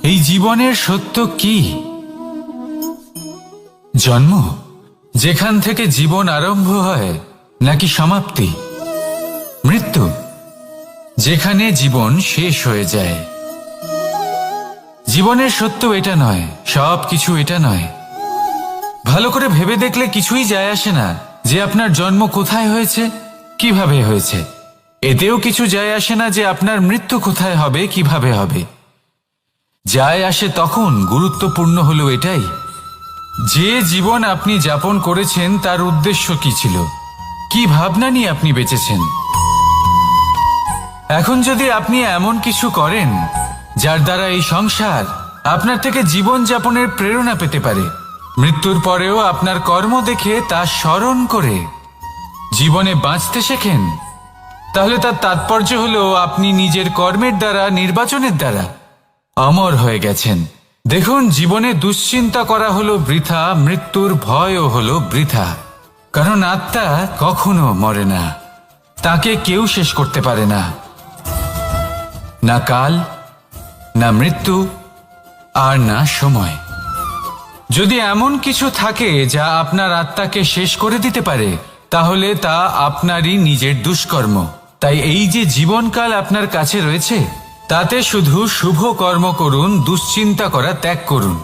এই জীবনের সত্য কি? জন্ম, যেখান থেকে জীবন আরম্ভ হয়, নাকি সমাপ্তি? মৃত্যু, যেখানে জীবন শেষ হয়ে যায়। জীবনের সত্য এটা নয়, সব কিছু এটা নয়। ভালো করে ভেবে দেখলে কিছুই যায় আসে না যে আপনার জন্ম কোথায় হয়েছে, কিভাবে হয়েছে। এতেও কিছু যায় আসে না যে আপনার মৃত্যু কোথায় হবে, কিভাবে হবে। যায় আসে তখন, গুরুত্বপূর্ণ হলো এটাই যে জীবন আপনি যাপন করেছেন তার উদ্দেশ্য কি ছিল, কি ভাবনা নিয়ে আপনি বেঁচেছেন। এখন যদি আপনি এমন কিছু করেন যার দ্বারা এই সংসার আপনার থেকে জীবন যাপনের প্রেরণা পেতে পারে, মৃত্যুর পরেও আপনার কর্ম দেখে তা স্মরণ করে জীবনে বাঁচতে শেখেন, তাহলে তার তাৎপর্য হলো আপনি নিজের কর্মের দ্বারা, নির্বাচনের দ্বারা অমর হয়ে গেছেন। দেখুন, জীবনে দুশ্চিন্তা করা হলো বৃথা, মৃত্যুর ভয়ও হলো বৃথা। কারণ আত্মা কখনো মরে না, তাকে কেউ শেষ করতে পারে না। না কাল, না মৃত্যু, আর না সময়। যদি এমন কিছু থাকে যা আপনার আত্মাকে শেষ করে দিতে পারে, তাহলে তা আপনারই নিজের দুষ্কর্ম। তাই এই যে জীবনকাল আপনার কাছে রয়েছে, তাতে শুধু শুভ কর্ম করুন, দুশ্চিন্তা করা ত্যাগ করুন।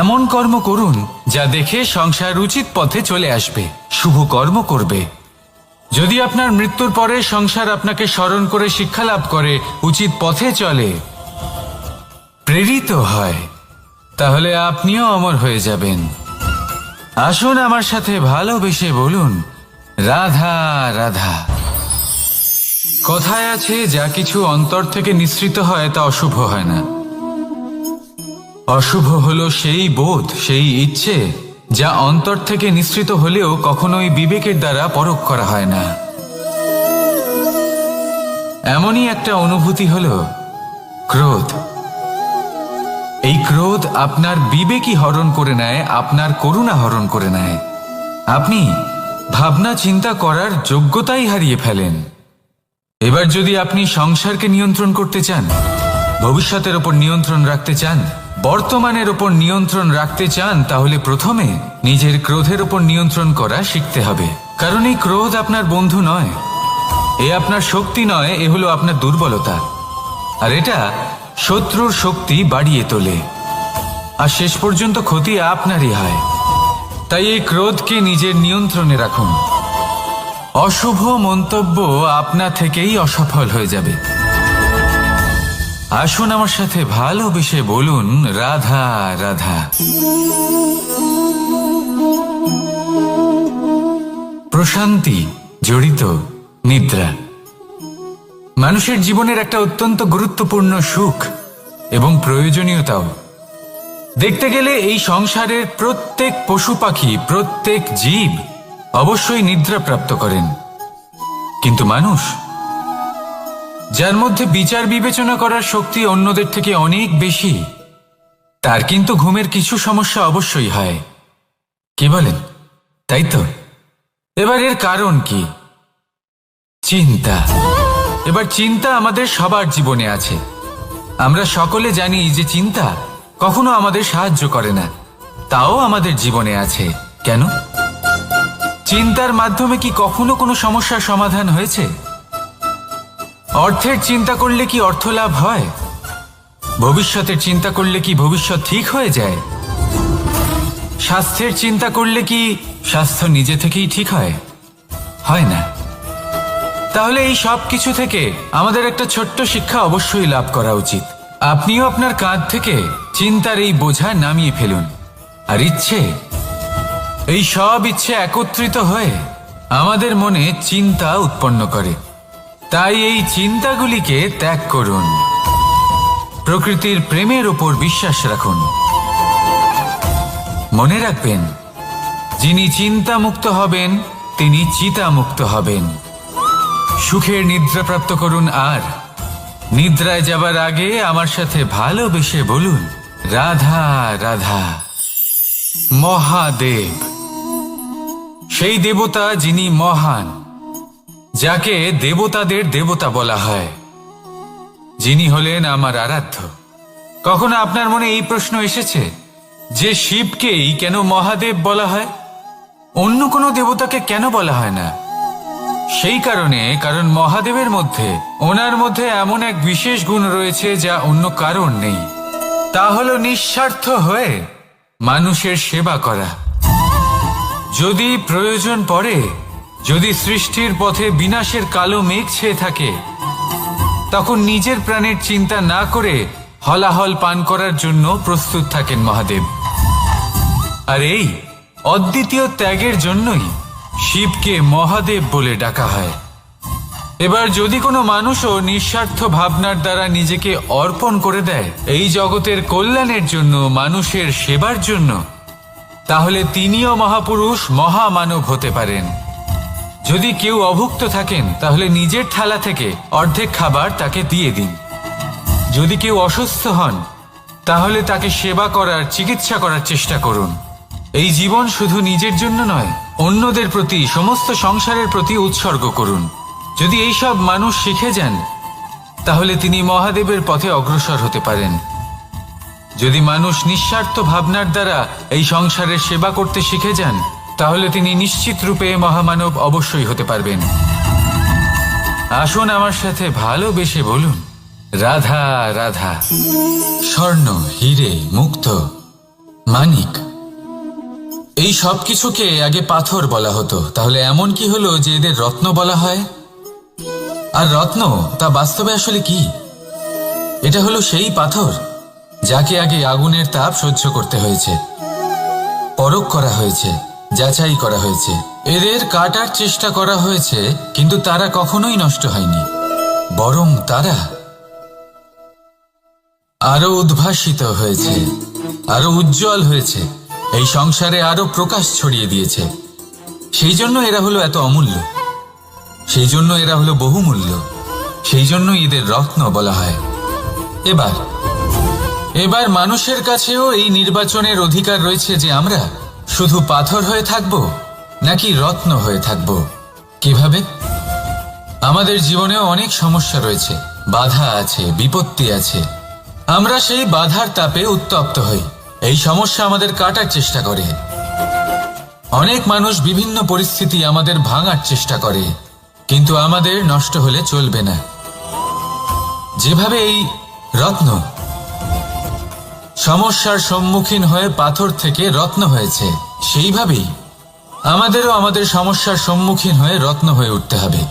এমন কর্ম করুন যা দেখে সংসার উচিত পথে চলে আসবে, শুভ কর্ম করবে। যদি আপনার মৃত্যুর পরে সংসার আপনাকে স্মরণ করে শিক্ষা লাভ করে, উচিত পথে চলে, প্রেরিত হয়, তাহলে আপনিও অমর হয়ে যাবেন। আসুন আমার সাথে ভালোবেসে বলুন, রাধা রাধা। কথায় আছে, যা কিছু অন্তর থেকে নিঃসৃত হয় তা অশুভ হয় না। অশুভ হলো সেই বোধ, সেই ইচ্ছে যা অন্তর থেকে নিঃসৃত হলেও কখনোই বিবেকের দ্বারা পরখ করা হয় না। এমনই একটা অনুভূতি হলো ক্রোধ। এই ক্রোধ আপনার বিবেকই হরণ করে নেয়, আপনার করুণা হরণ করে নেয়। আপনি ভাবনা চিন্তা করার যোগ্যতাই হারিয়ে ফেলেন। এবার যদি আপনি সংসারকে নিয়ন্ত্রণ করতে চান, ভবিষ্যতের ওপর নিয়ন্ত্রণ রাখতে চান, বর্তমানের ওপর নিয়ন্ত্রণ রাখতে চান, তাহলে প্রথমে নিজের ক্রোধের ওপর নিয়ন্ত্রণ করা শিখতে হবে। কারণ এই ক্রোধ আপনার বন্ধু নয়, এ আপনার শক্তি নয়, এ হলো আপনার দুর্বলতা। আর এটা শত্রুর শক্তি বাড়িয়ে তোলে, আর শেষ পর্যন্ত ক্ষতি আপনারই হয়। তাই এই ক্রোধকে নিজের নিয়ন্ত্রণে রাখুন। অশুভ মন্তব্য আপনা থেকেই অসফল হয়ে যাবে। আসুন আমার সাথে ভালোবেসে বলুন, রাধা রাধা। প্রশান্তি জড়িত নিদ্রা মানুষের জীবনের একটা অত্যন্ত গুরুত্বপূর্ণ সুখ এবং প্রয়োজনীয়তাও। দেখতে গেলে এই সংসারের প্রত্যেক পশু পাখি, প্রত্যেক জীব অবশ্যই নিদ্রা প্রাপ্ত করেন, কিন্তু মানুষ, যার মধ্যে বিচার বিবেচনা করার শক্তি অন্যদের থেকে অনেক বেশি, তার কিন্তু ঘুমের কিছু সমস্যা অবশ্যই হয়। কি বলেন, তাই তো? এবার এর কারণ কি? চিন্তা। এবার চিন্তা আমাদের সবার জীবনে আছে। আমরা সকলে জানি যে চিন্তা কখনো আমাদের সাহায্য করে না, তাও আমাদের জীবনে আছে। কেন? চিন্তার মাধ্যমে কি কখনো কোনো সমস্যার সমাধান হয়েছে? অর্থের চিন্তা করলে কি অর্থ লাভ হয়? ভবিষ্যতের চিন্তা করলে কি ভবিষ্যৎ ঠিক হয়ে যায়? স্বাস্থ্যের চিন্তা করলে কি স্বাস্থ্য নিজে থেকেই ঠিক হয়? হয় না। তাহলে এই সব কিছু থেকে আমাদের একটা ছোট্ট শিক্ষা অবশ্যই লাভ করা উচিত। আপনিও আপনার কাঁধ থেকে চিন্তার এই বোঝা নামিয়ে ফেলুন। আর এই সব ইচ্ছে একত্রিত হয়ে আমাদের মনে চিন্তা উৎপন্ন করে। তাই এই চিন্তাগুলিকে ত্যাগ করুন। প্রকৃতির প্রেমের উপর বিশ্বাস রাখুন। মনে রাখবেন, যিনি চিন্তামুক্ত হবেন তিনি চিতামুক্ত হবেন। সুখের নিদ্রা প্রাপ্ত করুন, আর নিদ্রায় যাবার আগে আমার সাথে ভালোবেসে বলুন, রাধা রাধা। মহাদেব, সেই দেবতা যিনি মহান, যাকে দেবতাদের দেবতা বলা হয়, যিনি হলেন আমার আরাধ্য, কখনো আপনার মনে এই প্রশ্ন এসেছে যে শিবকেই কেন মহাদেব বলা হয়, অন্য কোনো দেবতাকে কেন বলা হয় না? সেই কারণ মহাদেবের মধ্যে, ওনার মধ্যে এমন এক বিশেষ গুণ রয়েছে যা অন্য কারণ নেই। তা হলো নিঃস্বার্থ হয়ে মানুষের সেবা করা। যদি প্রয়োজন পড়ে, যদি সৃষ্টির পথে বিনাশের কালো মেঘ ছেয়ে থাকে, তখন নিজের প্রাণের চিন্তা না করে হলাহল পান করার জন্য প্রস্তুত থাকেন মহাদেব। আর এই অদ্বিতীয় ত্যাগের জন্যই শিবকে মহাদেব বলে ডাকা হয়। এবার যদি কোনো মানুষও নিঃস্বার্থ ভাবনার দ্বারা নিজেকে অর্পণ করে দেয় এই জগতের কল্যাণের জন্য, মানুষের সেবার জন্য, তাহলে তিনিও মহাপুরুষ, মহামানব হতে পারেন। যদি কেউ অভুক্ত থাকেন তাহলে নিজের থালা থেকে অর্ধেক খাবার তাকে দিয়ে দিন। যদি কেউ অসুস্থ হন তাহলে তাকে সেবা করার, চিকিৎসা করার চেষ্টা করুন। এই জীবন শুধু নিজের জন্য নয়, অন্যদের প্রতি, সমস্ত সংসারের প্রতি উৎসর্গ করুন। যদি এইসব মানুষ শিখে যান তাহলে তিনি মহাদেবের পথে অগ্রসর হতে পারেন। যদি মানুষ নিঃস্বার্থ ভাবনার দ্বারা এই সংসারের সেবা করতে শিখে যান তাহলে তিনি নিশ্চিত রূপে মহামানব অবশ্যই হতে পারবেন। আসুন আমার সাথে ভালোবেসে বলুন, রাধা রাধা। স্বর্ণ, হিরে, মুক্ত, মানিক, এই সব কিছুকে আগে পাথর বলা হতো। তাহলে এমন কি হলো যে এদের রত্ন বলা হয়? আর রত্ন তা বাস্তবে আসলে কি? এটা হলো সেই পাথর যাকে আগে আগুনের তাপ সহ্য করতে হয়েছে, পরখ করা হয়েছে, যাচাই করা হয়েছে, এদের কাটার চেষ্টা করা হয়েছে, কিন্তু তারা কখনোই নষ্ট হয়নি, বরং তারা আরো উদ্ভাসিত হয়েছে, আরো উজ্জ্বল হয়েছে, এই সংসারে আরো প্রকাশ ছড়িয়ে দিয়েছে। সেই জন্য এরা হলো এত অমূল্য, সেই জন্য এরা হলো বহুমূল্য, সেই জন্য এদের রত্ন বলা হয়। এবার মানুষের কাছেও এই নির্বাচনের অধিকার রয়েছে যে আমরা শুধু পাথর হয়ে থাকব নাকি রত্ন হয়ে থাকব। কিভাবে? আমাদের জীবনেও অনেক সমস্যা রয়েছে, বাধা আছে, বিপত্তি আছে। আমরা সেই বাধার তাপে উত্তপ্ত হই, এই সমস্যা আমাদের কাটার চেষ্টা করে। অনেক মানুষ বিভিন্ন পরিস্থিতি আমাদের ভাঙার চেষ্টা করে, কিন্তু আমাদের নষ্ট হলে চলবে না। যেভাবে এই রত্ন সমস্যার সম্মুখীন হয়ে পাথর থেকে রত্ন হয়েছে, সেইভাবেই আমাদেরও আমাদের সমস্যার সম্মুখীন হয়ে রত্ন হয়ে উঠতে হবে,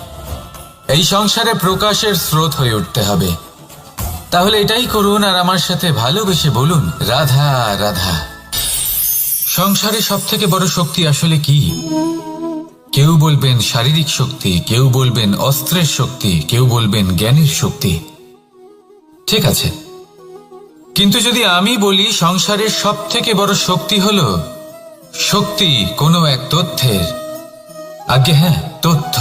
এই সংসারে প্রকাশের স্রোত হয়ে উঠতে হবে। তাহলে এটাই করুন আর আমার সাথে ভালোবেসে বলুন, রাধা রাধা। সংসারে সব থেকে বড় শক্তি আসলে কি? কেউ বলবেন শারীরিক শক্তি, কেউ বলবেন অস্ত্রের শক্তি, কেউ বলবেন জ্ঞানের শক্তি। ঠিক আছে, কিন্তু যদি আমি বলি সংসারের সব থেকে বড় শক্তি হলো শক্তি কোনো এক তথ্যের, আগে হ্যাঁ, তথ্য।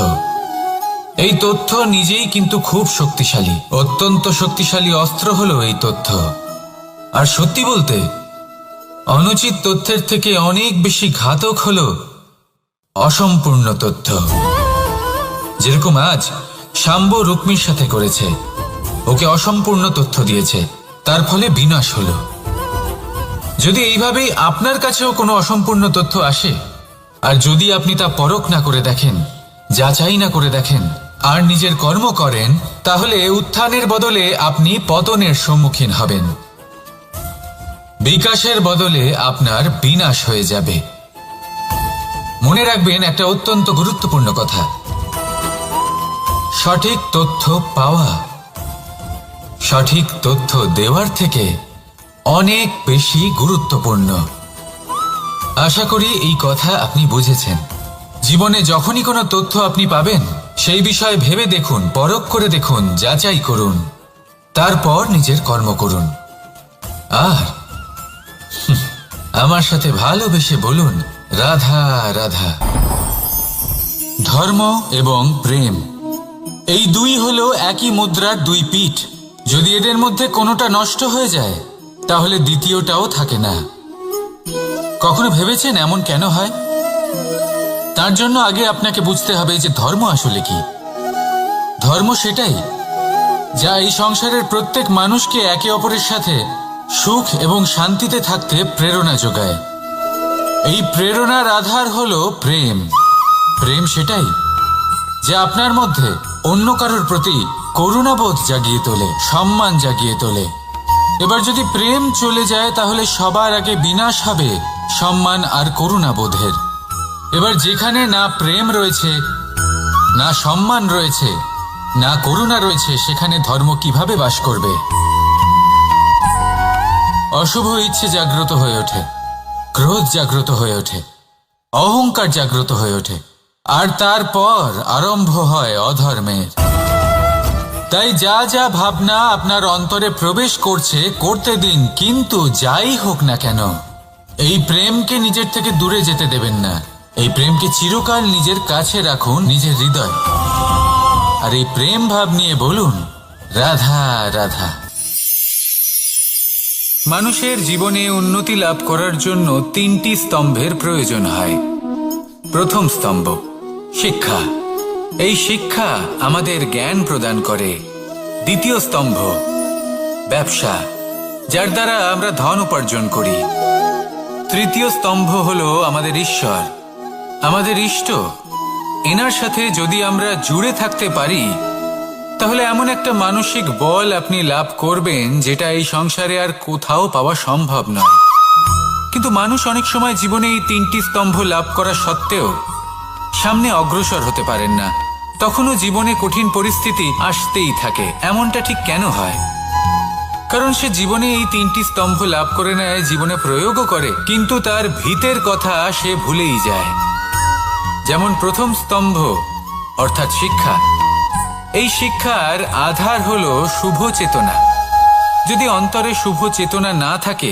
এই তথ্য নিজেই কিন্তু খুব শক্তিশালী, অত্যন্ত শক্তিশালী অস্ত্র হলো এই তথ্য। আর সত্যি বলতে অনুচিত তথ্যের থেকে অনেক বেশি ঘাতক হলো অসম্পূর্ণ তথ্য। যেরকম আজ শাম্ব রুক্মির সাথে করেছে, ওকে অসম্পূর্ণ তথ্য দিয়েছে, তার ফলে বিনাশ হলো। যদি এইভাবেই আপনার কাছেও কোনো অসম্পূর্ণ তথ্য আসে, আর যদি আপনি তা পরখ না করে দেখেন, যাচাই না করে দেখেন, আর নিজের কর্ম করেন, তাহলে উত্থানের বদলে আপনি পতনের সম্মুখীন হবেন, বিকাশের বদলে আপনার বিনাশ হয়ে যাবে। মনে রাখবেন একটা অত্যন্ত গুরুত্বপূর্ণ কথা, সঠিক তথ্য পাওয়া সঠিক তথ্য দেওয়ার থেকে অনেক বেশি গুরুত্বপূর্ণ। আশা করি এই কথা আপনি বুঝেছেন। জীবনে যখনই কোনো তথ্য আপনি পাবেন, সেই বিষয়ে ভেবে দেখুন, পরখ করে দেখুন, যাচাই করুন, তারপর নিজের কর্ম করুন। আর আমার সাথে ভালোবেসে বলুন, রাধা রাধা। ধর্ম এবং প্রেম, এই দুই হলো একই মুদ্রার দুই পিঠ। যদি এদের মধ্যে কোনোটা নষ্ট হয়ে যায় তাহলে দ্বিতীয়টাও থাকে না। কখনো ভেবেছেন এমন কেন হয়? তার জন্য আগে আপনাকে বুঝতে হবে যে ধর্ম আসলে কি। ধর্ম সেটাই যা এই সংসারের প্রত্যেক মানুষকে একে অপরের সাথে সুখ এবং শান্তিতে থাকতে প্রেরণা যোগায়। এই প্রেরণার আধার হলো প্রেম। প্রেম সেটাই যে আপনার মধ্যে অন্য কারোর প্রতি করুণাবোধ জাগিয়ে তোলে, সম্মান জাগিয়ে তোলে। এবার যদি প্রেম চলে যায় তাহলে সবার আগে বিনাশ হবে সম্মান আর করুণাবোধের। এবার যেখানে না প্রেম রয়েছে, না সম্মান রয়েছে, না করুণা রয়েছে, সেখানে ধর্ম কিভাবে বাস করবে? অশুভ ইচ্ছে জাগ্রত হয়ে ওঠে, ক্রোধ জাগ্রত হয়ে ওঠে, অহংকার জাগ্রত হয়ে ওঠে, আর তারপর আরম্ভ হয় অধর্মের। তাই যা যা ভাবনা আপনার অন্তরে প্রবেশ করছে করতে দিন, কিন্তু যাই হোক না কেন এই প্রেমকে নিজের থেকে দূরে যেতে দেবেন না। এই প্রেমকে চিরকাল নিজের কাছে রাখুন, নিজের হৃদয়। আর এই প্রেম ভাব নিয়ে বলুন, রাধা রাধা। মানুষের জীবনে উন্নতি লাভ করার জন্য 3টি স্তম্ভের প্রয়োজন হয়। প্রথম স্তম্ভ শিক্ষা। এই শিক্ষা আমাদের জ্ঞান প্রদান করে। দ্বিতীয় স্তম্ভ ব্যবসা, যার দ্বারা আমরা ধন উপার্জন করি। তৃতীয় স্তম্ভ হলো আমাদের ঈশ্বর, আমাদের ইষ্ট। এনার সাথে যদি আমরা জুড়ে থাকতে পারি তাহলে এমন একটা মানসিক বল আপনি লাভ করবেন যেটা এই সংসারে আর কোথাও পাওয়া সম্ভব নয়। কিন্তু মানুষ অনেক সময় জীবনে এই 3টি স্তম্ভ লাভ করা সত্ত্বেও সামনে অগ্রসর হতে পারেন না। তখনও জীবনে কঠিন পরিস্থিতি আসতেই থাকে। এমনটা ঠিক কেন হয়? কারণ সে জীবনে এই 3টি স্তম্ভ লাভ করে নেয়, জীবনে প্রয়োগও করে, কিন্তু তার ভিতের কথা সে ভুলেই যায়। যেমন প্রথম স্তম্ভ অর্থাৎ শিক্ষা। এই শিক্ষার আধার হলো শুভ চেতনা। যদি অন্তরে শুভ চেতনা না থাকে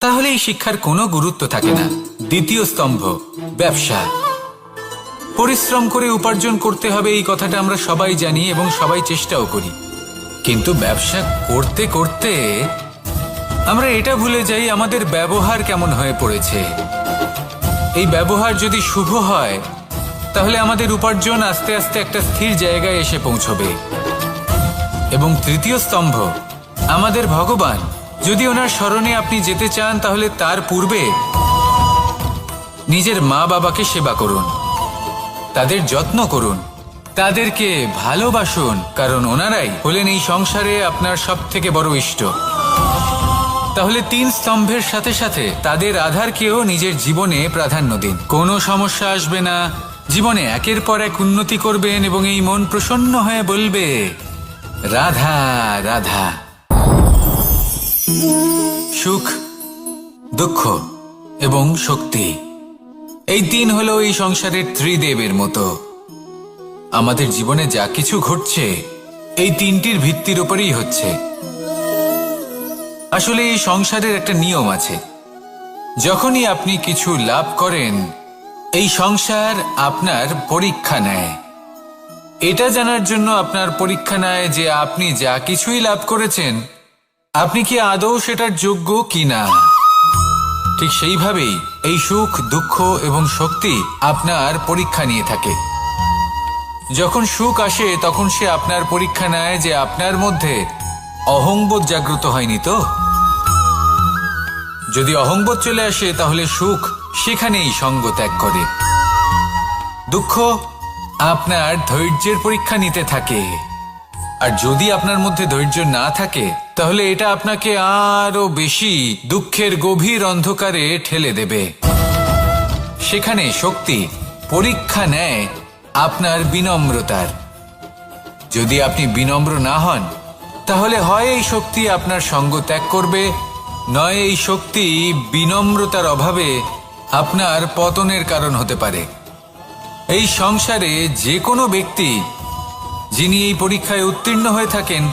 তাহলে এই শিক্ষার কোনো গুরুত্ব থাকে না। দ্বিতীয় স্তম্ভ ব্যবসা। পরিশ্রম করে উপার্জন করতে হবে, এই কথাটা আমরা সবাই জানি এবং সবাই চেষ্টাও করি। কিন্তু ব্যবসা করতে করতে আমরা এটা ভুলে যাই আমাদের ব্যবহার কেমন হয়ে পড়েছে। এই ব্যবহার যদি শুভ হয় তাহলে আমাদের উপার্জন আস্তে আস্তে একটা স্থির জায়গায় এসে পৌঁছবে। এবং তৃতীয় স্তম্ভ আমাদের ভগবান। যদি ওনার স্মরণে আপনি যেতে চান তাহলে তার পূর্বে নিজের মা বাবাকে সেবা করুন, তাদের যত্ন করুন, তাদেরকে ভালোবাসুন, কারণ ওনারাই হলেন এই সংসারে আপনার সবথেকে বড় ইষ্ট। তাহলে 3 স্তম্ভের সাথে সাথে তাদের আধারকেও নিজের জীবনে প্রাধান্য দিন। কোনো সমস্যা আসবে না, জীবনে একের পর এক উন্নতি করবেন এবং এই মন প্রসন্ন হয়ে বলবে রাধা রাধা। সুখ, দুঃখ এবং শক্তি, এই 3 হলো এই সংসারের ত্রিদেবের মতো। আমাদের জীবনে যা কিছু ঘটছে এই 3টির ভিত্তির উপরেই হচ্ছে। আসলে এই সংসারের একটা নিয়ম আছে, যখনই আপনি কিছু লাভ করেন এই সংসার আপনার পরীক্ষা নেয়। এটা জানার জন্য আপনার পরীক্ষা নেয় যে আপনি যা কিছুই লাভ করেছেন আপনি কি আদৌ সেটার যোগ্য কিনা। ঠিক সেইভাবেই এই সুখ, দুঃখ এবং শক্তি আপনার পরীক্ষা নিয়ে থাকে। যখন সুখ আসে তখন সে আপনার পরীক্ষা নেয় যে আপনার মধ্যে অহংবোধ জাগ্রত হয়নি তো। যদি অহংবোধ চলে আসে তাহলে সুখ সেখানেই সঙ্গ ত্যাগ করে। দুঃখ আপনার ধৈর্যের পরীক্ষা নিতে থাকে, আর যদি আপনার মধ্যে ধৈর্য না থাকে তাহলে এটা আপনাকে আরো বেশি দুঃখের গভীর অন্ধকারে ঠেলে দেবে। সেখানে শক্তি পরীক্ষা নেয় আপনার বিনম্রতার। যদি আপনি বিনম্র না হন তাহলে হয় এই শক্তি আপনার সঙ্গ ত্যাগ করবে, নয় এই শক্তি বিনম্রতার অভাবে আপনার পতনের কারণ হতে পারে। এই সংসারে যে কোনো ব্যক্তি যিনি এই পরীক্ষায় উত্তীর্ণ হয়ে থাকেন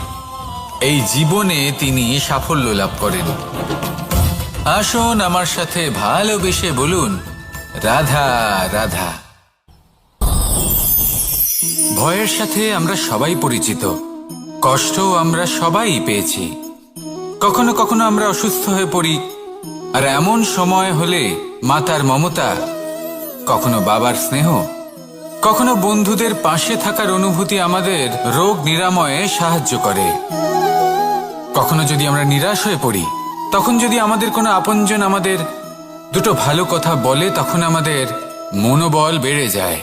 এই জীবনে তিনি সাফল্য লাভ করেন। আসুন আমার সাথে ভালোবেসে বলুন রাধা রাধা। ভয়ের সাথে আমরা সবাই পরিচিত, কষ্টও আমরা সবাই পেয়েছি। কখনো কখনো আমরা অসুস্থ হয়ে পড়ি, আর এমন সময় হলে মাতার মমতা, কখনো বাবার স্নেহ, কখনো বন্ধুদের পাশে থাকার অনুভূতি আমাদের রোগ নিরাময়ে সাহায্য করে। কখনো যদি আমরা নিরাশ হয়ে পড়ি তখন যদি আমাদের কোনো আপনজন আমাদের দুটো ভালো কথা বলে, তখন আমাদের মনোবল বেড়ে যায়।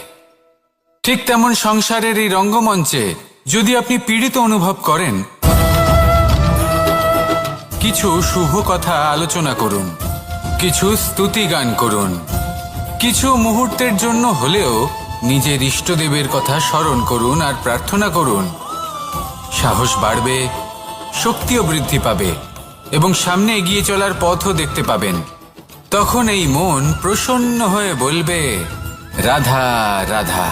ঠিক তেমন সংসারের এই রঙ্গমঞ্চে যদি আপনি পীড়িত অনুভব করেন, কিছু শুভ কথা আলোচনা করুন, কিছু স্তুতি গান করুন, কিছু মুহূর্তের জন্য হলেও নিজের ইষ্টদেবের কথা স্মরণ করুন আর প্রার্থনা করুন। সাহস বাড়বে, শক্তিও বৃদ্ধি পাবে এবং সামনে এগিয়ে চলার পথও দেখতে পাবেন। তখন এই মন প্রসন্ন হয়ে বলবে, রাধা রাধা।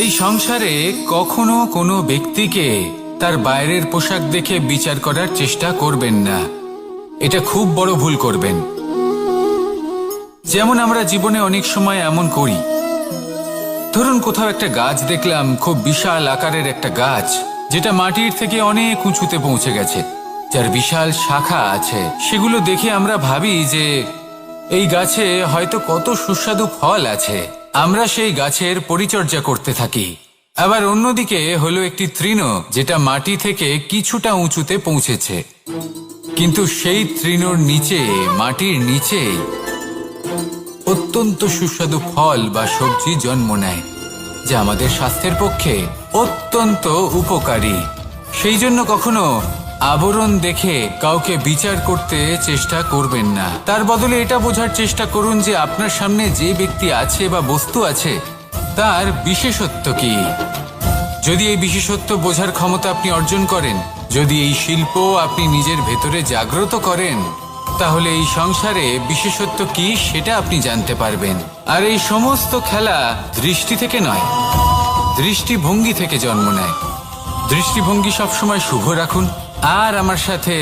এই সংসারে কখনো কোনো ব্যক্তিকে তার বাইরের পোশাক দেখে বিচার করার চেষ্টা করবেন না। এটা খুব বড় ভুল করবেন। যেমন আমরা জীবনে অনেক সময় এমন করি, ধরুন কোথাও একটা গাছ দেখলাম, খুব বিশাল আকারের একটা গাছ, যেটা মাটির থেকে অনেক উঁচুতে পৌঁছে গেছে, যার বিশাল শাখা আছে। সেগুলো দেখে আমরা ভাবি যে এই গাছে হয়তো কত সুস্বাদু ফল আছে। আমরা সেই গাছের পরিচর্যা করতে থাকি। আবার অন্যদিকে হলো একটি তৃণ, যেটা মাটি থেকে কিছুটা উঁচুতে পৌঁছেছে, কিন্তু সেই তৃণর নিচে, মাটির নিচে অত্যন্ত সুস্বাদু ফল বা সবজি জন্ম নেয়, যা আমাদের স্বাস্থ্যের পক্ষে অত্যন্ত উপকারী। সেই জন্য কখনো আবরণ দেখে কাউকে বিচার করতে চেষ্টা করবেন না। তার বদলে এটা বোঝার চেষ্টা করুন যে আপনার সামনে যে ব্যক্তি আছে বা বস্তু আছে, তার বিশেষত্ব কি। যদি এই বিশেষত্ব বোঝার ক্ষমতা আপনি অর্জন করেন, যদি এই শিল্প আপনি নিজের ভেতরে জাগ্রত করেন, তাহলে এই সংসারে বিশেষত্ব কি সেটা আপনি জানতে পারবেন। আর এই সমস্ত খেলা দৃষ্টি থেকে নয়, দৃষ্টিভঙ্গি থেকে জন্ম নেয়। দৃষ্টিভঙ্গি সবসময় শুভ রাখুন আর আমার সাথে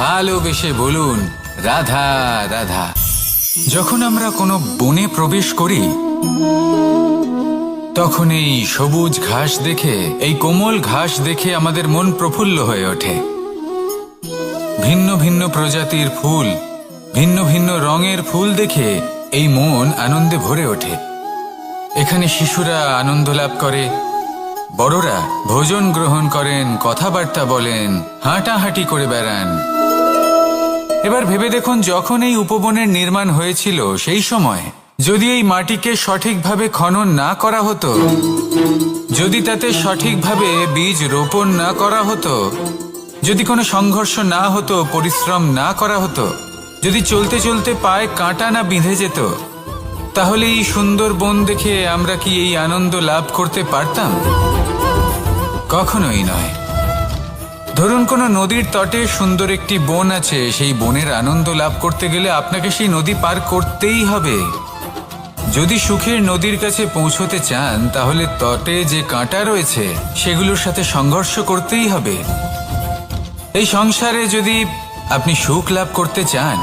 ভালোবেসে বলুন, রাধা রাধা। যখন আমরা কোনো বনে প্রবেশ করি, তখন এই সবুজ ঘাস দেখে, এই কোমল ঘাস দেখে আমাদের মন প্রফুল্ল হয়ে ওঠে। ভিন্ন ভিন্ন প্রজাতির ফুল, ভিন্ন ভিন্ন রঙের ফুল দেখে এই মন আনন্দে ভরে ওঠে। এখানে শিশুরা আনন্দ লাভ করে, বড়রা ভোজন গ্রহণ করেন, কথাবার্তা বলেন, হাঁটাহাঁটি করে বেড়ান। এবার ভেবে দেখুন, যখন এই উপবনের নির্মাণ হয়েছিল, সেই সময় যদি এই মাটিকে সঠিকভাবে খনন না করা হতো, যদি তাতে সঠিকভাবে বীজ রোপণ না করা হতো, যদি কোনো সংঘর্ষ না হতো, পরিশ্রম না করা হতো, যদি চলতে চলতে পায়ে কাঁটা না বিঁধে যেত, তাহলে এই সুন্দর বন দেখে আমরা কি এই আনন্দ লাভ করতে পারতাম? কখনোই নয়। ধরুন কোনো নদীর তটে সুন্দর একটি বন আছে, সেই বনের আনন্দ লাভ করতে গেলে আপনাকে সেই নদী পার করতেই হবে। যদি সুখের নদীর কাছে পৌঁছতে চান, তাহলে তটে যে কাঁটা রয়েছে সেগুলোর সাথে সংঘর্ষ করতেই হবে। এই সংসারে যদি আপনি সুখ লাভ করতে চান,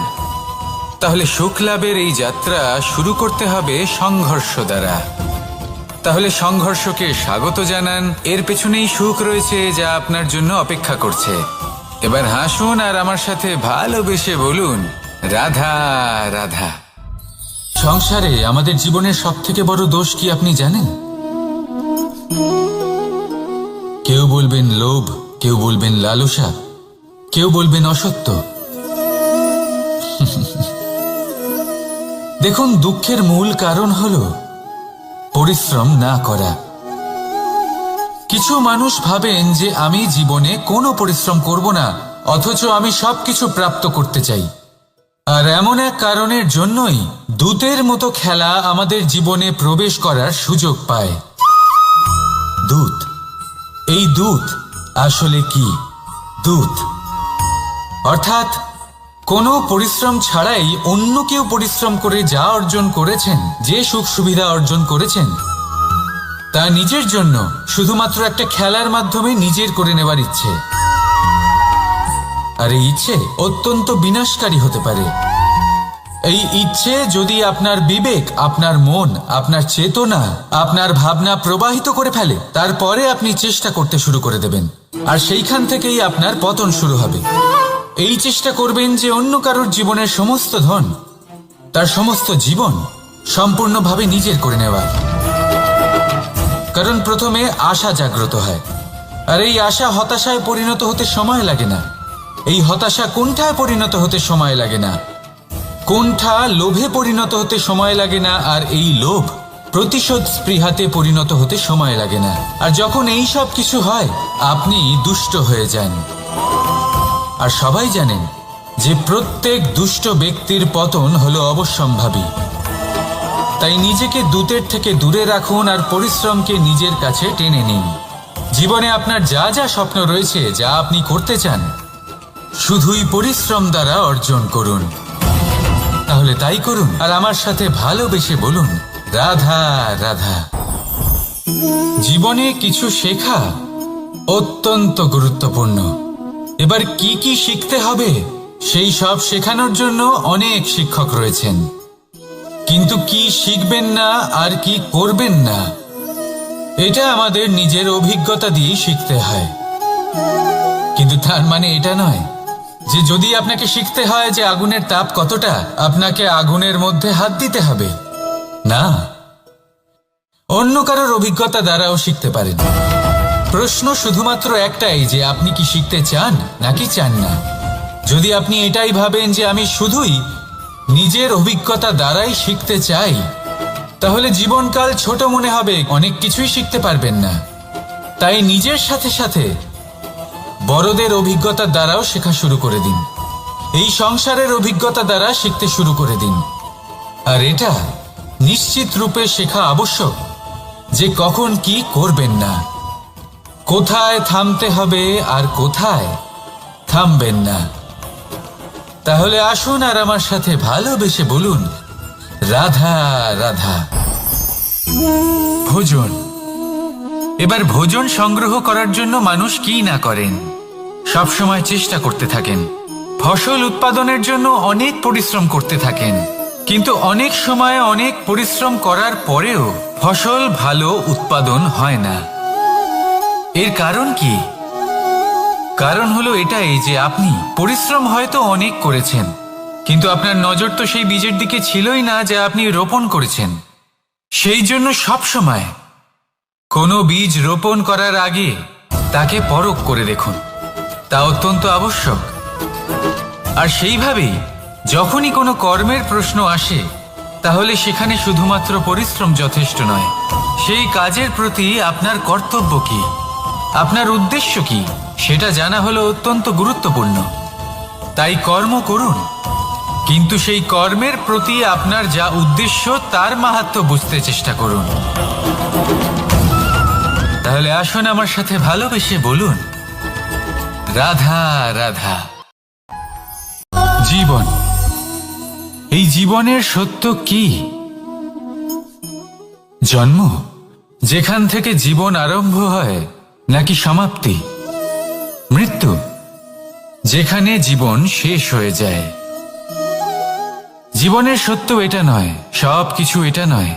তাহলে সুখ লাভের এই যাত্রা শুরু করতে হবে সংঘর্ষ দ্বারা। তাহলে সংঘর্ষকে স্বাগত জানান, এর পেছনেই সুখ রয়েছে যা আপনার জন্য অপেক্ষা করছে। এবার হাসুন আর আমার সাথে ভালোবেসে বলুন, রাধা রাধা। সংসারে আমাদের জীবনের সবথেকে বড় দোষ কি আপনি জানেন? কেউ বলবেন লোভ, কেউ বলবেন লালসা, কেউ বলবেন অসত্য। দেখুন, দুঃখের মূল কারণ হলো পরিশ্রম না করা। কিছু মানুষ ভাবেন যে আমি জীবনে কোনো পরিশ্রম করব না, অথচ আমি সবকিছু প্রাপ্ত করতে চাই। আর এমন এক কারণের জন্যই দূতের মতো খেলা আমাদের জীবনে প্রবেশ করার সুযোগ পায়। দূত। এই দূত আসলে কি? দূত অর্থাৎ কোনো পরিশ্রম ছাড়াই অন্য কেউ পরিশ্রম করে যা অর্জন করেছেন, যে সুখ সুবিধা অর্জন করেছেন, তা নিজের জন্য শুধুমাত্র একটা খেলার মাধ্যমে নিজের করে নেবার ইচ্ছে। আর এই ইচ্ছে অত্যন্ত বিনাশকারী হতে পারে। এই ইচ্ছে যদি আপনার বিবেক, আপনার মন, আপনার চেতনা, আপনার ভাবনা প্রবাহিত করে ফেলে, তারপরে আপনি চেষ্টা করতে শুরু করে দেবেন, আর সেইখান থেকেই আপনার পতন শুরু হবে। এই চেষ্টা করবেন যে অন্য কারোর জীবনের সমস্ত ধন, তার সমস্ত জীবন সম্পূর্ণভাবে নিজের করে নেওয়ার। কারণ প্রথমে আশা জাগ্রত হয়, আর এই আশা হতাশায় পরিণত হতে সময় লাগে না। এই হতাশা কুণ্ঠায় পরিণত হতে সময় লাগে না, কুণ্ঠা লোভে পরিণত হতে সময় লাগে না, আর এই লোভ প্রতিশোধ স্পৃহাতে পরিণত হতে সময় লাগে না। আর যখন এই সব কিছু হয় আপনি দুষ্ট হয়ে যান। আর সবাই জানেন যে প্রত্যেক দুষ্ট ব্যক্তির পতন হলো অবশ্যম্ভাবী। তাই নিজেকে দূতের থেকে দূরে রাখুন আর পরিশ্রমকে নিজের কাছে টেনে নিন। জীবনে আপনার যা যা স্বপ্ন রয়েছে, যা আপনি করতে চান, শুধুই পরিশ্রম দ্বারা অর্জন করুন। তাহলে তাই করুন আর আমার সাথে ভালোবেসে বলুন, রাধা রাধা। জীবনে কিছু শেখা অত্যন্ত গুরুত্বপূর্ণ। এবার কি কি শিখতে হবে সেই সব শেখানোর জন্য অনেক শিক্ষক রয়েছেন, কিন্তু কি শিখবেন না আর কি করবেন না এটা আমাদের নিজের অভিজ্ঞতা দিয়ে শিখতে হয়। কিন্তু তার মানে এটা নয় যে যদি আপনাকে শিখতে হয় যে আগুনের তাপ কতটা, আপনাকে আগুনের মধ্যে হাত দিতে হবে। না, অন্য কারোর অভিজ্ঞতা দ্বারাও শিখতে পারেন। প্রশ্ন শুধুমাত্র একটাই যে আপনি কি শিখতে চান নাকি চান না। যদি আপনি এটাই ভাবেন যে আমি শুধুই নিজের অভিজ্ঞতা দ্বারাই শিখতে চাই, তাহলে জীবনকাল ছোট মনে হবে, অনেক কিছুই শিখতে পারবেন না। তাই নিজের সাথে সাথে বড়দের অভিজ্ঞতা দ্বারাও শেখা শুরু করে দিন। এই সংসারের অভিজ্ঞতা দ্বারা শিখতে শুরু করে দিন। আর এটা নিশ্চিত রূপে শেখা আবশ্যক যে কখন কি করবেন না, কোথায় থামতে হবে আর কোথায় থামবেন না। তাহলে আসুন আর আমার সাথে ভালোবেসে বলুন, রাধা রাধা। ভোজন। এবার ভোজন সংগ্রহ করার জন্য মানুষ কি না করেন, সবসময় চেষ্টা করতে থাকেন। ফসল উৎপাদনের জন্য অনেক পরিশ্রম করতে থাকেন, কিন্তু অনেক সময় অনেক পরিশ্রম করার পরেও ফসল ভালো উৎপাদন হয় না। এর কারণ কি? কারণ হলো এটাই যে আপনি পরিশ্রম হয়তো অনেক করেছেন, কিন্তু আপনার নজর তো সেই বীজের দিকে ছিলই না যা আপনি রোপণ করেছেন। সেই জন্য সবসময় কোনো বীজ রোপণ করার আগে তাকে পরখ করে দেখুন, তা অত্যন্ত আবশ্যক। আর সেইভাবেই যখনই কোনো কর্মের প্রশ্ন আসে, তাহলে সেখানে শুধুমাত্র পরিশ্রম যথেষ্ট নয়। সেই কাজের প্রতি আপনার কর্তব্য কি, আপনার উদ্দেশ্য কি, সেটা জানা হলো অত্যন্ত গুরুত্বপূর্ণ। তাই কর্ম করুন, কিন্তু সেই কর্মের প্রতি আপনার যা উদ্দেশ্য তার মাহাত্ম্য বুঝতে চেষ্টা করুন। তাহলে আসুন আমার সাথে ভালোবেসে বলুন, রাধা রাধা। জীবন, এই জীবনের সত্য কি? জন্ম, যেখান থেকে জীবন আরম্ভ হয়, নাকি সমাপ্তি? মৃত্যু, যেখানে জীবন শেষ হয়ে যায়। জীবনের সত্য এটা নয়, সব কিছু এটা নয়।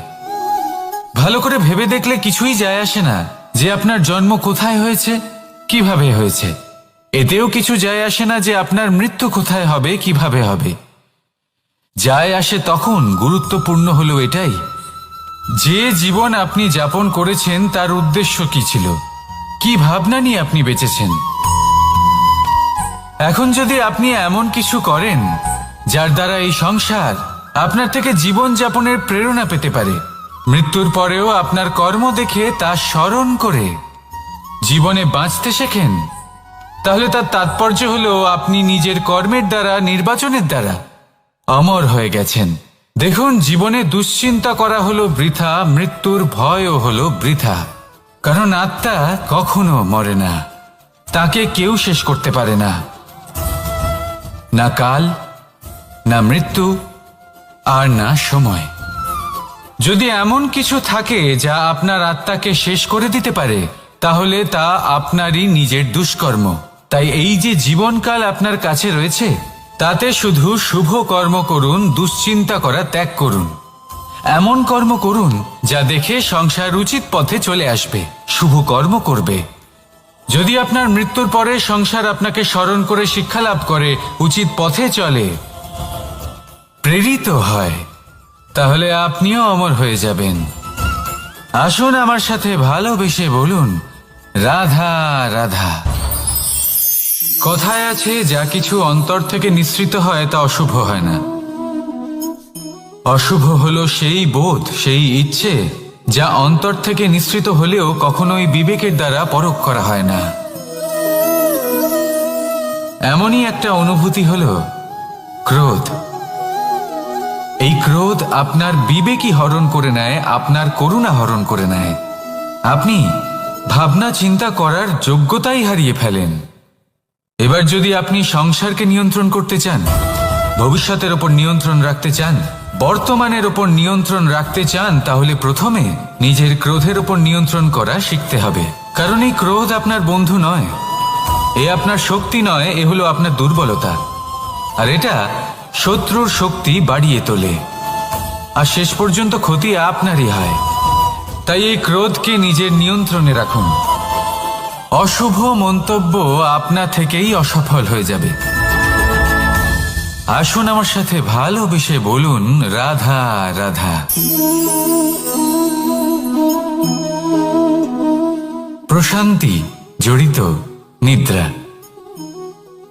ভালো করে ভেবে দেখলে কিছুই যায় আসে না যে আপনার জন্ম কোথায় হয়েছে, কিভাবে হয়েছে। এতেও কিছু যায় আসে না যে আপনার মৃত্যু কোথায় হবে, কিভাবে হবে। যায় আসে তখন গুরুত্বপূর্ণ হলো এটাই যে জীবন আপনি যাপন করেছেন তার উদ্দেশ্য কি ছিল, কি ভাবনা নিয়ে আপনি বেঁচেছেন। এখন যদি আপনি এমন কিছু করেন যার দ্বারা এই সংসার আপনার থেকে জীবন যাপনের প্রেরণা পেতে পারে, মৃত্যুর পরেও আপনার কর্ম দেখে তা স্মরণ করে জীবনে বাঁচতে শেখেন, তাহলে তার তাৎপর্য হলো আপনি নিজের কর্মের দ্বারা, নির্বাচনের দ্বারা অমর হয়ে গেছেন। দেখুন, জীবনে দুশ্চিন্তা করা হলো বৃথা, মৃত্যুর ভয়ও হলো বৃথা। কারণ আত্মা কখনো মরে না, তাকে কেউ শেষ করতে পারে না, না কাল, না মৃত্যু, আর না সময়। যদি এমন কিছু থাকে যা আপনার আত্মাকে শেষ করে দিতে পারে, তাহলে তা আপনারই নিজের দুষ্কর্ম। তাই এই যে জীবনকাল আপনার কাছে রয়েছে, তাতে শুধু শুভ কর্ম করুন, দুশ্চিন্তা করা ত্যাগ করুন। এমন কর্ম করুন যা দেখে সংসার উচিত পথে চলে আসবে, শুভ কর্ম করবে। যদি আপনার মৃত্যুর পরে সংসার আপনাকে স্মরণ করে শিক্ষা লাভ করে, উচিত পথে চলে, প্রেরিত হয়, তাহলে আপনিও অমর হয়ে যাবেন। আসুন আমার সাথে ভালোবেসে বলুন, রাধা রাধা। কথায় আছে, যা কিছু অন্তর থেকে নিঃসৃত হয় তা অশুভ হয় না। অশুভ হলো সেই বোধ, সেই ইচ্ছে যা অন্তর থেকে নিঃসৃত হলেও কখনোই বিবেকের দ্বারা পরখ করা হয় না। এমনই একটা অনুভূতি হলো ক্রোধ। এই ক্রোধ আপনার বিবেকই হরণ করে নেয়, আপনার করুণা হরণ করে নেয়। আপনি ভাবনা চিন্তা করার যোগ্যতাই হারিয়ে ফেলেন। এবার যদি আপনি সংসারকে নিয়ন্ত্রণ করতে চান, ভবিষ্যতের ওপর নিয়ন্ত্রণ রাখতে চান, বর্তমানের ওপর নিয়ন্ত্রণ রাখতে চান, তাহলে প্রথমে নিজের ক্রোধের ওপর নিয়ন্ত্রণ করা শিখতে হবে। কারণ এই ক্রোধ আপনার বন্ধু নয়, এ আপনার শক্তি নয়, এ হলো আপনার দুর্বলতা। আর এটা শত্রুর শক্তি বাড়িয়ে তোলে, আর শেষ পর্যন্ত ক্ষতি আপনারই হয়। তাই এই ক্রোধকে নিজের নিয়ন্ত্রণে রাখুন। অশুভ মন্তব্য আপনা থেকেই অসফল হয়ে যাবে। আসুন আমার সাথে ভালোবেসে বলুন, রাধা রাধা। প্রশান্তি জড়িত নিদ্রা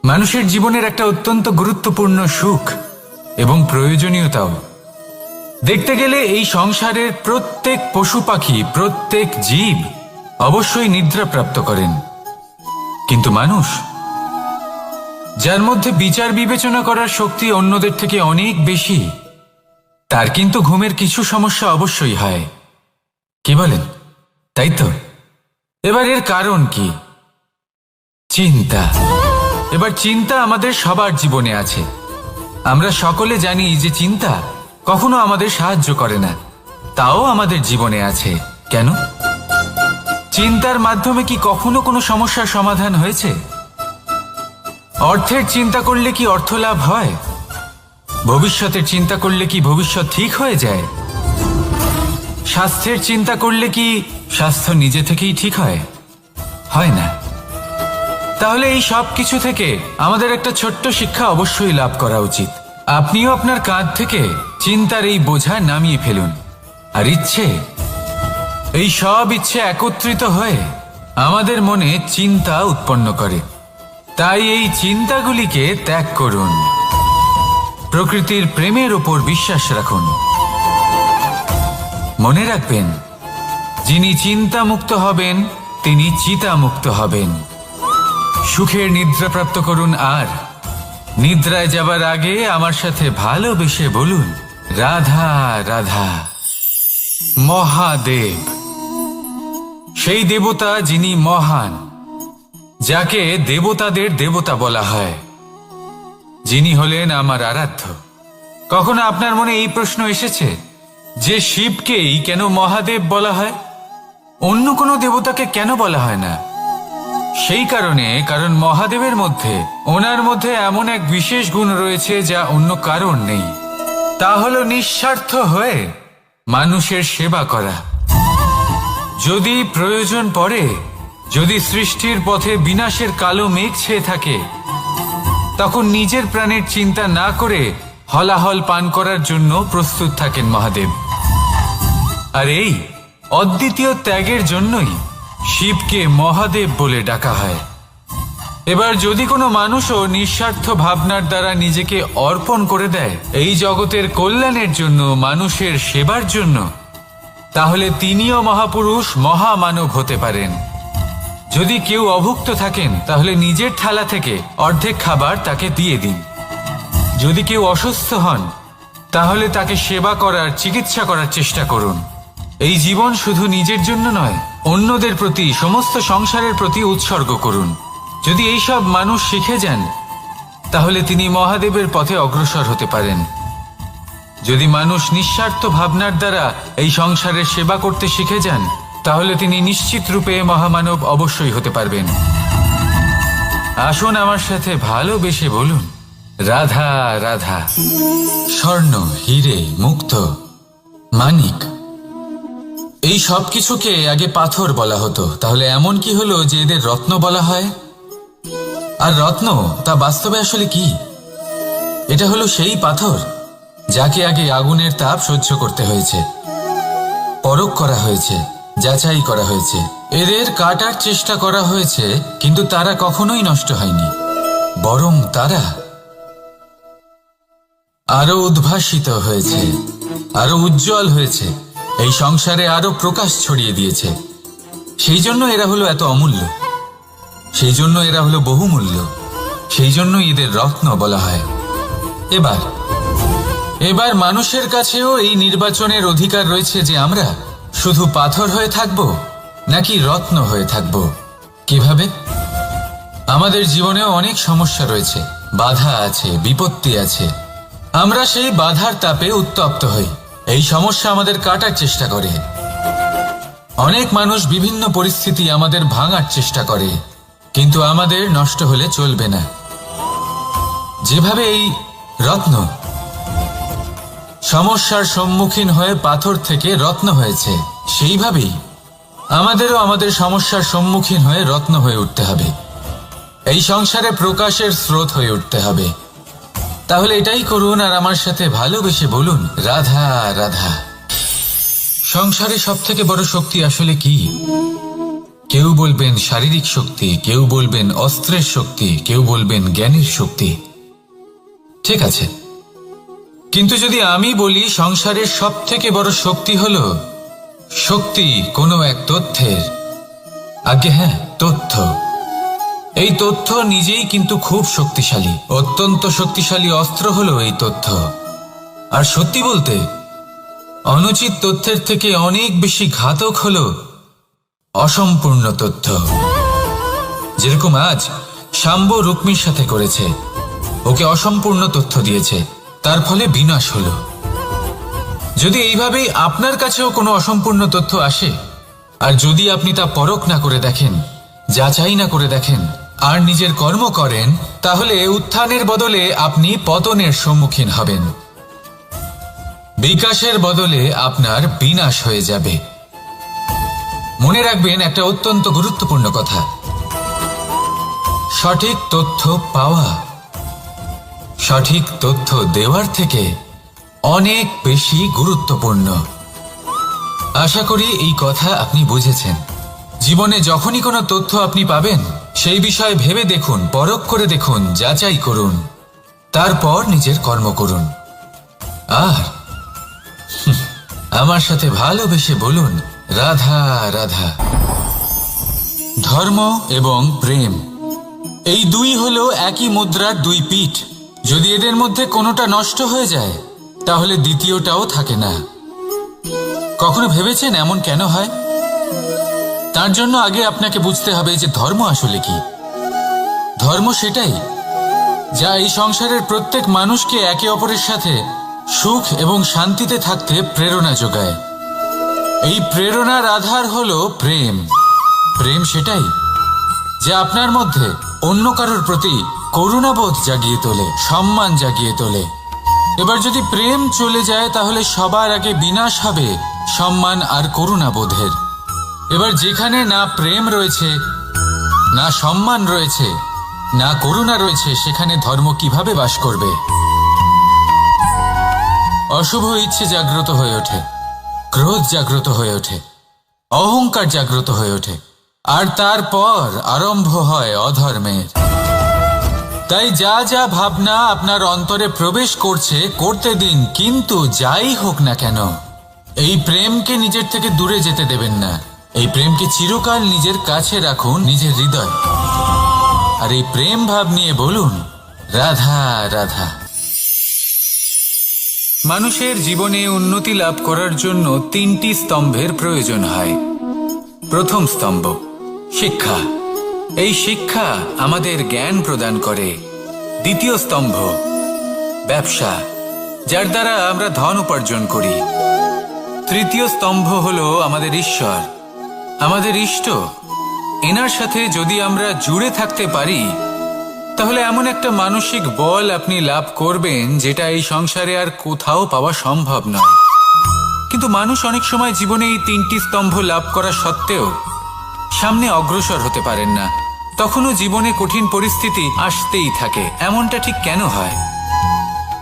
মানুষের জীবনের একটা অত্যন্ত গুরুত্বপূর্ণ সুখ এবং প্রয়োজনীয়তাও। দেখতে গেলে এই সংসারের প্রত্যেক পশু পাখি, প্রত্যেক জীব অবশ্যই নিদ্রা প্রাপ্ত করেন, কিন্তু মানুষ, যার মধ্যে বিচার বিবেচনা করার শক্তি অন্যদের থেকে অনেক বেশি, তার কিন্তু ঘুমের কিছু সমস্যা অবশ্যই হয়। কি বলেন, তাই তো? এবার এর কারণ কি? চিন্তা। এবার চিন্তা আমাদের সবার জীবনে আছে। আমরা সকলে জানি যে চিন্তা কখনো আমাদের সাহায্য করে না, তাও আমাদের জীবনে আছে। কেন? চিন্তার মাধ্যমে কি কখনো কোনো সমস্যার সমাধান হয়েছে? অর্থের চিন্তা করলে কি অর্থ লাভ হয়? ভবিষ্যতের চিন্তা করলে কি ভবিষ্যৎ ঠিক হয়ে যায়? স্বাস্থ্যের চিন্তা করলে কি স্বাস্থ্য নিজে থেকেই ঠিক হয়? হয় না। তাহলে এই সব কিছু থেকে আমাদের একটা ছোট্ট শিক্ষা অবশ্যই লাভ করা উচিত। আপনিও আপনার কাঁধ থেকে চিন্তার এই বোঝা নামিয়ে ফেলুন। আর ইচ্ছে, এই সব ইচ্ছে একত্রিত হয়ে আমাদের মনে চিন্তা উৎপন্ন করে। তাই এই চিন্তাগুলিকে ত্যাগ করুন। প্রকৃতির প্রেমের ওপর বিশ্বাস রাখুন। মনে রাখবেন, যিনি চিন্তা মুক্ত হবেন তিনি চিতা মুক্ত হবেন। সুখের নিদ্রা প্রাপ্ত করুন, আর নিদ্রায় যাবার আগে আমার সাথে ভালোবেসে বলুন, রাধা রাধা। মহাদেব, সেই দেবতা যিনি মহান, যাকে দেবতাদের দেবতা বলা হয়, যিনি হলেন আমার আরাধ্য। কখনো আপনার মনে এই প্রশ্ন এসেছে যে শিবকেই কেন মহাদেব বলা হয়, অন্য কোনো দেবতাকে কেন বলা হয় না? সেই কারণ মহাদেবের মধ্যে, ওনার মধ্যে এমন এক বিশেষ গুণ রয়েছে যা অন্য কারণ নেই। তা হলো নিঃস্বার্থ হয়ে মানুষের সেবা করা। যদি প্রয়োজন পড়ে, যদি সৃষ্টির পথে বিনাশের কালো মেঘ ছেয়ে থাকে, তখন নিজের প্রাণের চিন্তা না করে হলাহল পান করার জন্য প্রস্তুত থাকেন মহাদেব। আর এই অদ্বিতীয় ত্যাগের জন্যই শিবকে মহাদেব বলে ডাকা হয়। এবার যদি কোনো মানুষও নিঃস্বার্থ ভাবনার দ্বারা নিজেকে অর্পণ করে দেয় এই জগতের কল্যাণের জন্য, মানুষের সেবার জন্য, তাহলে তিনিও মহাপুরুষ, মহামানব হতে পারেন। যদি কেউ অভুক্ত থাকেন, তাহলে নিজের থালা থেকে অর্ধেক খাবার তাকে দিয়ে দিন। যদি কেউ অসুস্থ হন, তাহলে তাকে সেবা করার, চিকিৎসা করার চেষ্টা করুন। এই জীবন শুধু নিজের জন্য নয়, অন্যদের প্রতি, সমস্ত সংসারের প্রতি উৎসর্গ করুন। যদি এইসব মানুষ শিখে যান, তাহলে তিনি মহাদেবের পথে অগ্রসর হতে পারেন। যদি মানুষ নিঃস্বার্থ ভাবনার দ্বারা এই সংসারের সেবা করতে শিখে যান, তাহলে তিনি নিশ্চিত রূপে মহামানব অবশ্যই হতে পারবেন। আসুন আমার সাথে ভালোবেসে বলুন, রাধা রাধা। স্বর্ণ, হিরে, মুক্ত, মানিক, এই সব কিছুকে আগে পাথর বলা হতো। তাহলে এমন কি হলো যে এদের রত্ন বলা হয়? আর রত্ন তা বাস্তবে আসলে কি? এটা হলো সেই পাথর যাকে আগে আগুনের তাপ সহ্য করতে হয়েছে, পরখ করা হয়েছে, যাচাই করা হয়েছে, এদের কাটার চেষ্টা করা হয়েছে, কিন্তু তারা কখনোই নষ্ট হয়নি। বরং তারা আরো উদ্ভাসিত হয়েছে, আরো উজ্জ্বল হয়েছে, এই সংসারে আরো প্রকাশ ছড়িয়ে দিয়েছে। সেই জন্য এরা হলো এত অমূল্য, সেই জন্য এরা হলো বহুমূল্য, সেই জন্য এদের রত্ন বলা হয়। এবার মানুষের কাছেও এই নির্বাচনের অধিকার রয়েছে যে আমরা শুধু পাথর হয়ে থাকব নাকি রত্ন হয়ে থাকব। কিভাবে? আমাদের জীবনেও অনেক সমস্যা রয়েছে, বাধা আছে, বিপত্তি আছে। আমরা সেই বাধার তাপে উত্তপ্ত হই, এই সমস্যা আমাদের কাটার চেষ্টা করে। অনেক মানুষ বিভিন্ন পরিস্থিতি আমাদের ভাঙার চেষ্টা করে, কিন্তু আমাদের নষ্ট হলে চলবে না। যেভাবে এই রত্ন সমস্যার সম্মুখীন হয়ে পাথর থেকে রত্ন হয়েছে, সেইভাবেই আমাদেরও আমাদের সমস্যার সম্মুখীন হয়ে রত্ন হয়ে উঠতে হবে, এই সংসারে প্রকাশের স্রোত হয়ে উঠতে হবে। তাহলে এটাই করুন আর আমার সাথে ভালোবেসে বলুন, রাধা রাধা। সংসারে সব থেকে বড় শক্তি আসলে কি? কেউ বলবেন শারীরিক শক্তি, কেউ বলবেন অস্ত্রের শক্তি, কেউ বলবেন জ্ঞানের শক্তি। ঠিক আছে, কিন্তু যদি আমি বলি সংসারের সব থেকে বড় শক্তি হলো শক্তি কোনো এক তথ্যের, আগে হ্যাঁ, তথ্য। এই তথ্য নিজেই কিন্তু খুব শক্তিশালী, অত্যন্ত শক্তিশালী অস্ত্র হলো এই তথ্য। আর সত্যি বলতে অনুচিত তথ্যের থেকে অনেক বেশি ঘাতক হলো অসম্পূর্ণ তথ্য। যেরকম আজ শাম্ব রুক্মির সাথে করেছে, ওকে অসম্পূর্ণ তথ্য দিয়েছে, তার ফলে বিনাশ হলো। যদি এইভাবেই আপনার কাছেও কোনো অসম্পূর্ণ তথ্য আসে, আর যদি আপনি তা পরখ না করে দেখেন, যাচাই না করে দেখেন, আর নিজের কর্ম করেন, তাহলে উত্থানের বদলে আপনি পতনের সম্মুখীন হবেন, বিকাশের বদলে আপনার বিনাশ হয়ে যাবে। মনে রাখবেন একটা অত্যন্ত গুরুত্বপূর্ণ কথা, সঠিক তথ্য পাওয়া সঠিক তথ্য দেওয়ার থেকে অনেক বেশি গুরুত্বপূর্ণ। আশা করি এই কথা আপনি বুঝেছেন। জীবনে যখনই কোনো তথ্য আপনি পাবেন, সেই বিষয়ে ভেবে দেখুন, পরখ করে দেখুন, যাচাই করুন, তারপর নিজের কর্ম করুন। আর আমার সাথে ভালোবেসে বলুন, রাধা রাধা। ধর্ম এবং প্রেম, এই দুই হলো একই মুদ্রার দুই পিঠ। যদি এদের মধ্যে কোনোটা নষ্ট হয়ে যায়, তাহলে দ্বিতীয়টাও থাকে না। কখনো ভেবেছেন এমন কেন হয়? তার জন্য আগে আপনাকে বুঝতে হবে যে ধর্ম আসলে কি। ধর্ম সেটাই যা এই সংসারের প্রত্যেক মানুষকে একে অপরের সাথে সুখ এবং শান্তিতে থাকতে প্রেরণা যোগায়। এই প্রেরণার আধার হলো প্রেম। প্রেম সেটাই যা আপনার মধ্যে অন্য কারোর প্রতি করুণাবোধ জাগিয়ে তোলে, সম্মান জাগিয়ে তোলে। এবার যদি প্রেম চলে যায়, তাহলে সবার আগে বিনাশ হবে সম্মান আর করুণাবোধের। এবার যেখানে না প্রেম রয়েছে, না সম্মান রয়েছে, না করুণা রয়েছে, সেখানে ধর্ম কিভাবে বাস করবে? অশুভ ইচ্ছে জাগ্রত হয়ে ওঠে, ক্রোধ জাগ্রত হয়ে ওঠে, অহংকার জাগ্রত হয়ে ওঠে, আর তারপর আরম্ভ হয় অধর্মের। তাই যা যা ভাবনা আপনার অন্তরে প্রবেশ করছে, করতে দিন, কিন্তু যাই হোক না কেন, এই প্রেমকে নিজের থেকে দূরে যেতে দেবেন না। এই প্রেমকে চিরকাল নিজের কাছে রাখুন, নিজের হৃদয়। আর এই প্রেম ভাব নিয়ে বলুন, রাধা রাধা। মানুষের জীবনে উন্নতি লাভ করার জন্য তিনটি স্তম্ভের প্রয়োজন হয়। প্রথম স্তম্ভ শিক্ষা। এই শিক্ষা আমাদের জ্ঞান প্রদান করে। দ্বিতীয় স্তম্ভ ব্যবসা, যার দ্বারা আমরা ধন উপার্জন করি। তৃতীয় স্তম্ভ হলো আমাদের ঈশ্বর, আমাদের ইষ্ট। এনার সাথে যদি আমরা জুড়ে থাকতে পারি, তাহলে এমন একটা মানসিক বল আপনি লাভ করবেন যেটা এই সংসারে আর কোথাও পাওয়া সম্ভব নয়। কিন্তু মানুষ অনেক সময় জীবনে এই তিনটি স্তম্ভ লাভ করা সত্ত্বেও সামনে অগ্রসর হতে পারেন না। তখনও জীবনে কঠিন পরিস্থিতি আসতেই থাকে। এমনটা ঠিক কেন হয়?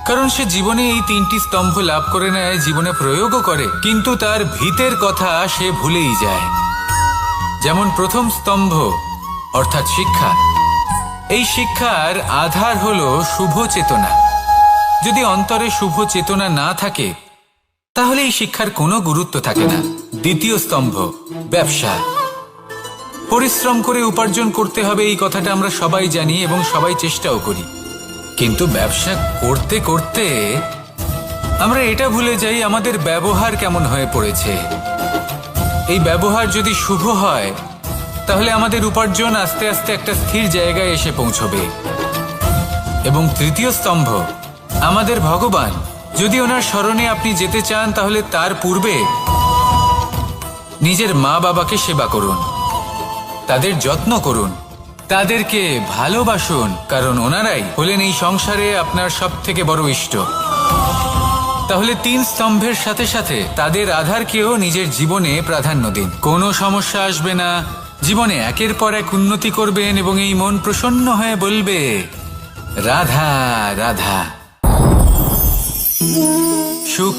কারণ সে জীবনে এই তিনটি স্তম্ভ লাভ করে নেয়, জীবনে প্রয়োগও করে, কিন্তু তার ভিতের কথা সে ভুলেই যায়। যেমন প্রথম স্তম্ভ অর্থাৎ শিক্ষা, এই শিক্ষার আধার হলো শুভ চেতনা। যদি অন্তরে শুভ চেতনা না থাকে তাহলে এই শিক্ষার কোনো গুরুত্ব থাকে না। দ্বিতীয় স্তম্ভ, ব্যবসা। পরিশ্রম করে উপার্জন করতে হবে, এই কথাটা আমরা সবাই জানি এবং সবাই চেষ্টাও করি। কিন্তু ব্যবসা করতে করতে আমরা এটা ভুলে যাই আমাদের ব্যবহার কেমন হয়ে পড়েছে। এই ব্যবহার যদি শুভ হয় তাহলে আমাদের উপার্জন আস্তে আস্তে একটা স্থির জায়গায় এসে পৌঁছবে। এবং তৃতীয় স্তম্ভ, আমাদের ভগবান। যদি ওনার স্মরণে আপনি যেতে চান তাহলে তার পূর্বে নিজের মা বাবাকে সেবা করুন, তাদের যত্ন করুন, তাদেরকে ভালোবাসুন, কারণ ওনারাই হলেন এই সংসারে আপনার সবথেকে বড় ইষ্ট। তাহলে 3 স্তম্ভের সাথে সাথে তাদের আধারকেও নিজের জীবনে প্রাধান্য দিন। কোনো সমস্যা আসবে না, জীবনে একের পর এক উন্নতি করবেন এবং এই মন প্রসন্ন হয়ে বলবে রাধা রাধা। সুখ,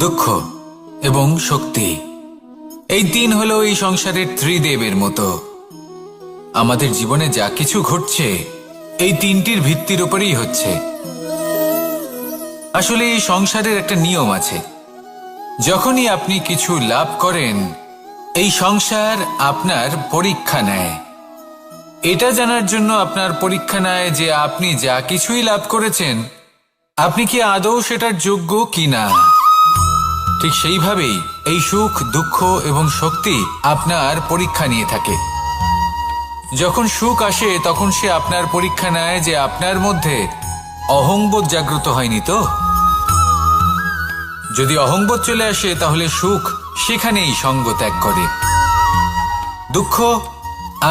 দুঃখ এবং শক্তি, এই 3 হলো এই সংসারের ত্রিদেবের মতো। আমাদের জীবনে যা কিছু ঘটছে এই 3টির ভিত্তির উপরেই হচ্ছে। আসলে এই সংসারের একটা নিয়ম আছে, যখনই আপনি কিছু লাভ করেন এই সংসার আপনার পরীক্ষা নেয়। এটা জানার জন্য আপনার পরীক্ষা নেয় যে আপনি যা কিছুই লাভ করেছেন আপনি কি আদৌ সেটার যোগ্য কিনা। ঠিক সেইভাবেই এই সুখ, দুঃখ এবং শক্তি আপনার পরীক্ষা নিয়ে থাকে। যখন সুখ আসে তখন সে আপনার পরীক্ষা নেয় যে আপনার মধ্যে অহংবোধ জাগ্রত হয়নি তো। যদি অহংবোধ চলে আসে তাহলে সুখ সেখানেই সঙ্গ ত্যাগ করে। দুঃখ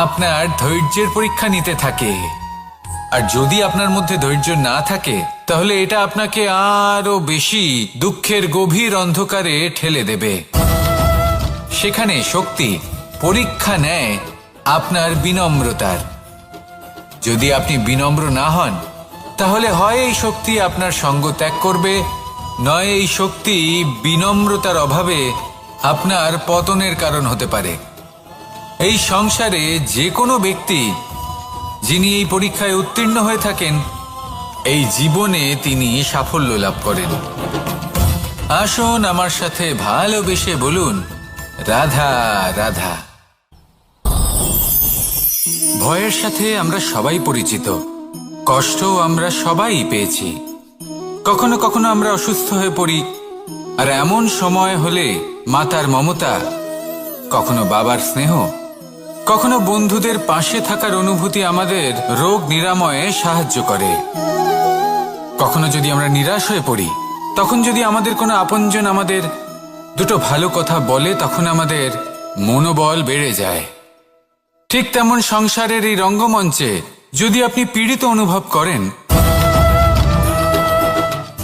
আপনার ধৈর্যের পরীক্ষা নিতে থাকে, আর যদি আপনার মধ্যে ধৈর্য না থাকে তাহলে এটা আপনাকে আরো বেশি দুঃখের গভীর অন্ধকারে ঠেলে দেবে। সেখানে শক্তি পরীক্ষা নেয় আপনার বিনম্রতার। যদি আপনি বিনম্র না হন তাহলে হয় এই শক্তি আপনার সঙ্গ ত্যাগ করবে, নয় এই শক্তি বিনম্রতার অভাবে আপনার পতনের কারণ হতে পারে। এই সংসারে যে কোনো ব্যক্তি যিনি এই পরীক্ষায় উত্তীর্ণ হয়ে থাকেন এই জীবনে তিনি সাফল্য লাভ করেন। আসুন আমার সাথে ভালোবেসে বলুন রাধা রাধা। ভয়ের সাথে আমরা সবাই পরিচিত, কষ্টও আমরা সবাই পেয়েছি। কখনো কখনো আমরা অসুস্থ হয়ে পড়ি, আর এমন সময় হলে মাতার মমতা, কখনো বাবার স্নেহ, কখনো বন্ধুদের পাশে থাকার অনুভূতি আমাদের রোগ নিরাময়ে সাহায্য করে। কখনো যদি আমরা নিরাশ হয়ে পড়ি, তখন যদি আমাদের কোনো আপনজন আমাদের দুটো ভালো কথা বলে তখন আমাদের মনোবল বেড়ে যায়। ঠিক তেমন সংসারের এই রঙ্গমঞ্চে যদি আপনি পীড়িত অনুভব করেন,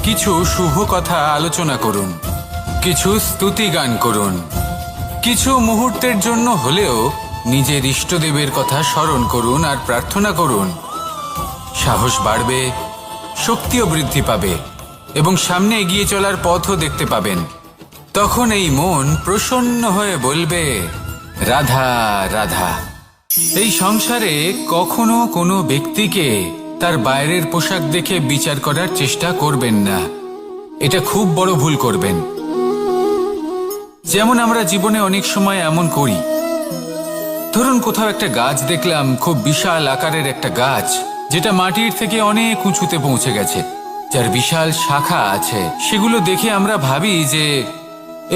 কিছু শুভ কথা আলোচনা করুন, কিছু স্তুতি গান করুন, কিছু মুহূর্তের জন্য হলেও নিজের ইষ্টদেবের কথা স্মরণ করুন আর প্রার্থনা করুন। সাহস বাড়বে, শক্তিও বৃদ্ধি পাবে এবং সামনে এগিয়ে চলার পথও দেখতে পাবেন। তখন এই মন প্রসন্ন হয়ে বলবে রাধা রাধা। এই সংসারে কখনো কোনো ব্যক্তিকে তার বাইরের পোশাক দেখে বিচার করার চেষ্টা করবেন না, এটা খুব বড় ভুল করবেন। যেমন আমরা জীবনে অনেক সময় এমন করি, ধরুন কোথাও একটা গাছ দেখলাম, খুব বিশাল আকারের একটা গাছ যেটা মাটির থেকে অনেক উঁচুতে পৌঁছে গেছে, যার বিশাল শাখা আছে। সেগুলো দেখে আমরা ভাবি যে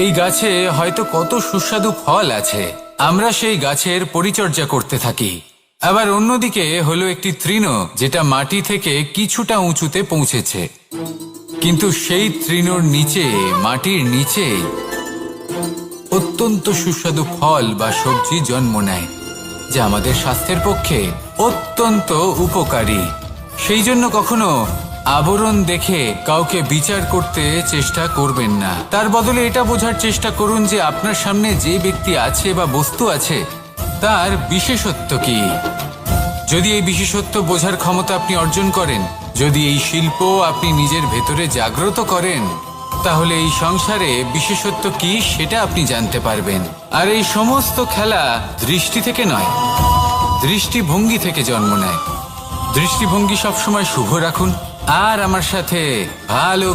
এই গাছে হয়তো কত সুস্বাদু ফল আছে, আমরা সেই গাছের পরিচর্যা করতে থাকি। আবার অন্যদিকে হলো একটি তৃণ যেটা মাটি থেকে কিছুটা উঁচুতে পৌঁছেছে, কিন্তু সেই তৃণর নিচে, মাটির নিচে অত্যন্ত সুস্বাদু ফল বা সবজি জন্ম নেয়, যা আমাদের স্বাস্থ্যের পক্ষে অত্যন্ত উপকারী। সেই জন্য কখনো আবরণ দেখে কাউকে বিচার করতে চেষ্টা করবেন না। তার বদলে এটা বোঝার চেষ্টা করুন যে আপনার সামনে যে ব্যক্তি আছে বা বস্তু আছে তার বিশেষত্ব কি। যদি এই বিশেষত্ব বোঝার ক্ষমতা আপনি অর্জন করেন, যদি এই শিল্প আপনি নিজের ভেতরে জাগ্রত করেন, তাহলে এই সংসারে বিশেষত্ব কি সেটা আপনি জানতে পারবেন। আর এই সমস্ত খেলা দৃষ্টি থেকে নয়, দৃষ্টিভঙ্গি থেকে জন্ম নেয়। দৃষ্টিভঙ্গি সবসময় শুভ রাখুন আর আমার সাথে ভালো